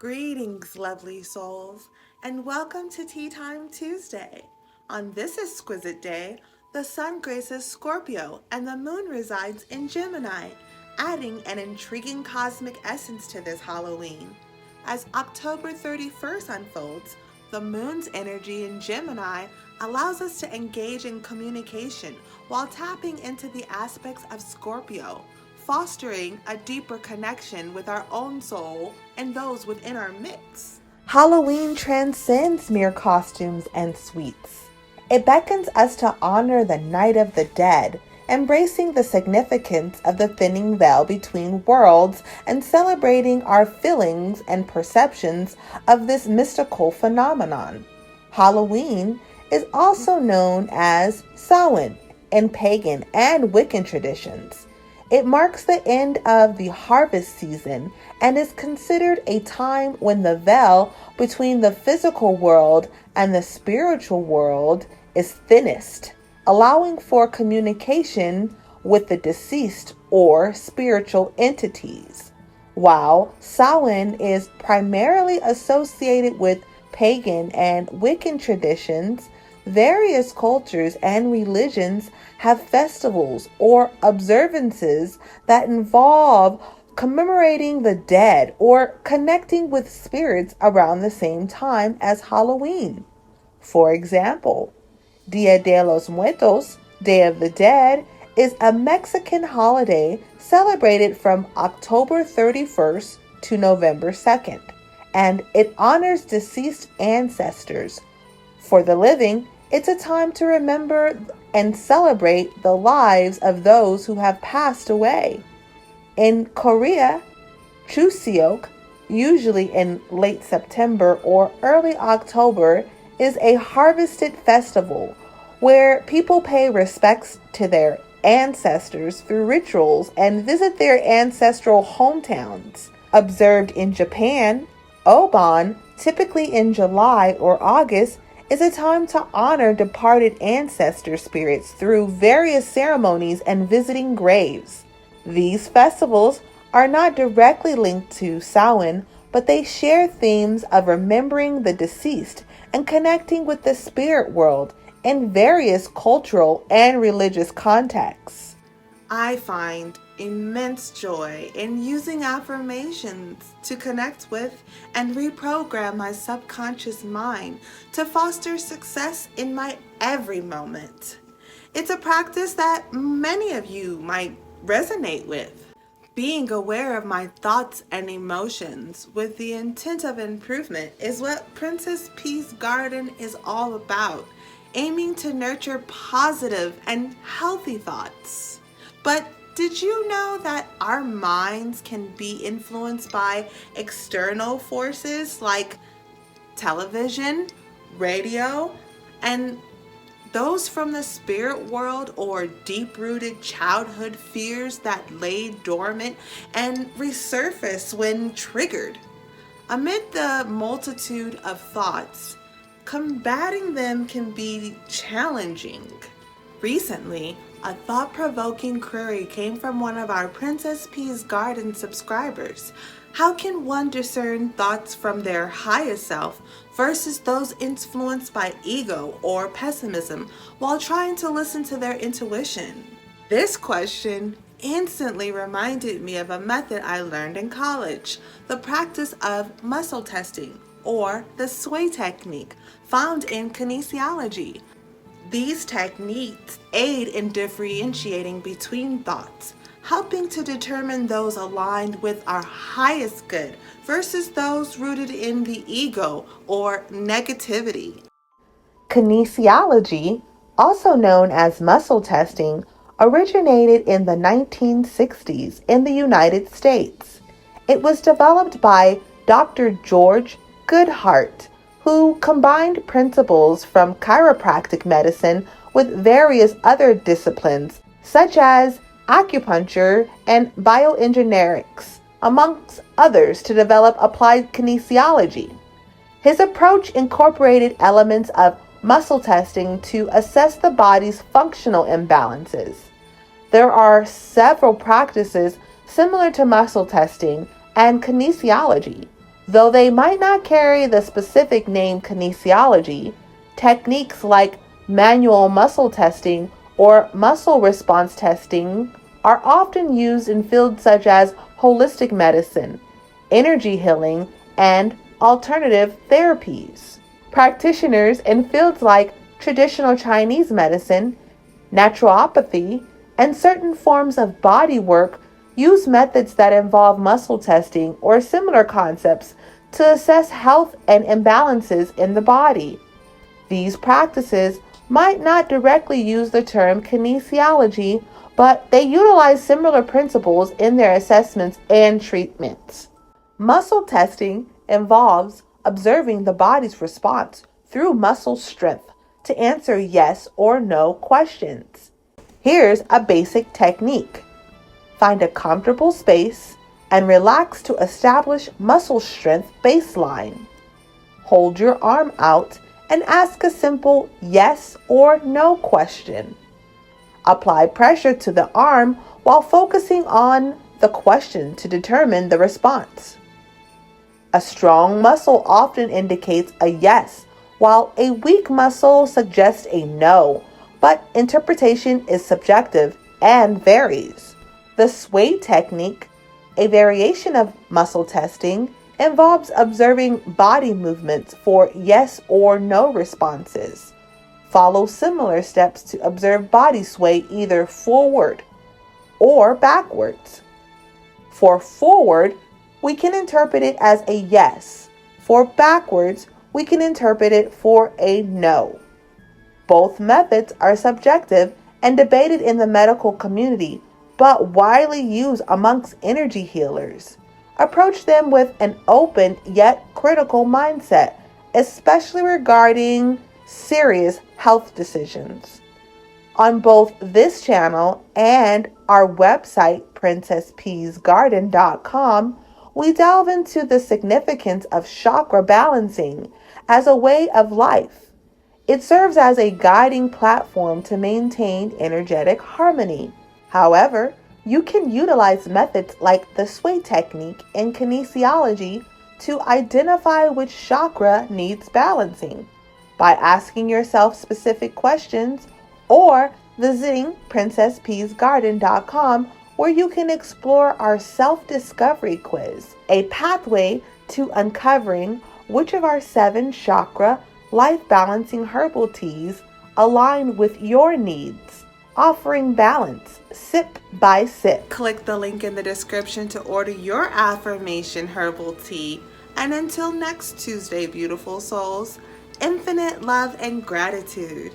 Greetings, lovely souls, and welcome to Tea Time Tuesday. On this exquisite day, the sun graces Scorpio and the moon resides in Gemini, adding an intriguing cosmic essence to this Halloween. As October 31st unfolds, the moon's energy in Gemini allows us to engage in communication while tapping into the aspects of Scorpio, fostering a deeper connection with our own soul and those within our midst. Halloween transcends mere costumes and sweets. It beckons us to honor the Night of the Dead, embracing the significance of the thinning veil between worlds and celebrating our feelings and perceptions of this mystical phenomenon. Halloween is also known as Samhain in pagan and Wiccan traditions. It marks the end of the harvest season and is considered a time when the veil between the physical world and the spiritual world is thinnest, allowing for communication with the deceased or spiritual entities. While Samhain is primarily associated with pagan and Wiccan traditions, various cultures and religions have festivals or observances that involve commemorating the dead or connecting with spirits around the same time as Halloween. For example, Dia de los Muertos, Day of the Dead, is a Mexican holiday celebrated from October 31st to November 2nd, and it honors deceased ancestors. For the living, it's a time to remember and celebrate the lives of those who have passed away. In Korea, Chuseok, usually in late September or early October, is a harvested festival where people pay respects to their ancestors through rituals and visit their ancestral hometowns. Observed in Japan, Obon, typically in July or August, is a time to honor departed ancestor spirits through various ceremonies and visiting graves. These festivals are not directly linked to Samhain, but they share themes of remembering the deceased and connecting with the spirit world in various cultural and religious contexts. I find immense joy in using affirmations to connect with and reprogram my subconscious mind to foster success in my every moment. It's a practice that many of you might resonate with. Being aware of my thoughts and emotions with the intent of improvement is what Princess Pea's Garden is all about, aiming to nurture positive and healthy thoughts. But did you know that our minds can be influenced by external forces like television, radio, and those from the spirit world, or deep-rooted childhood fears that lay dormant and resurface when triggered? Amid the multitude of thoughts, combating them can be challenging. Recently, a thought-provoking query came from one of our Princess Pea's Garden subscribers. How can one discern thoughts from their highest self versus those influenced by ego or pessimism while trying to listen to their intuition? This question instantly reminded me of a method I learned in college, the practice of muscle testing, or the sway technique, found in kinesiology. These techniques aid in differentiating between thoughts, helping to determine those aligned with our highest good versus those rooted in the ego or negativity. Kinesiology, also known as muscle testing, originated in the 1960s in the United States. It was developed by Dr. George Goodhart, who combined principles from chiropractic medicine with various other disciplines, such as acupuncture and bioengineerics, amongst others, to develop applied kinesiology. His approach incorporated elements of muscle testing to assess the body's functional imbalances. There are several practices similar to muscle testing and kinesiology. Though they might not carry the specific name kinesiology, techniques like manual muscle testing or muscle response testing are often used in fields such as holistic medicine, energy healing, and alternative therapies. Practitioners in fields like traditional Chinese medicine, naturopathy, and certain forms of body work use methods that involve muscle testing or similar concepts to assess health and imbalances in the body. These practices might not directly use the term kinesiology, but they utilize similar principles in their assessments and treatments. Muscle testing involves observing the body's response through muscle strength to answer yes or no questions. Here's a basic technique. Find a comfortable space and relax to establish muscle strength baseline. Hold your arm out and ask a simple yes or no question. Apply pressure to the arm while focusing on the question to determine the response. A strong muscle often indicates a yes, while a weak muscle suggests a no, but interpretation is subjective and varies. The sway technique, a variation of muscle testing, involves observing body movements for yes or no responses. Follow similar steps to observe body sway either forward or backwards. For forward, we can interpret it as a yes. For backwards, we can interpret it for a no. Both methods are subjective and debated in the medical community, but widely used amongst energy healers. Approach them with an open yet critical mindset, especially regarding serious health decisions. On both this channel and our website, princesspeasgarden.com, we delve into the significance of chakra balancing as a way of life. It serves as a guiding platform to maintain energetic harmony. However, you can utilize methods like the sway technique in kinesiology to identify which chakra needs balancing by asking yourself specific questions or visiting princesspeasgarden.com, where you can explore our self-discovery quiz, a pathway to uncovering which of our 7 chakra life-balancing herbal teas align with your needs, offering balance sip by sip. Click the link in the description to order your affirmation herbal tea. And until next Tuesday, beautiful souls, infinite love and gratitude.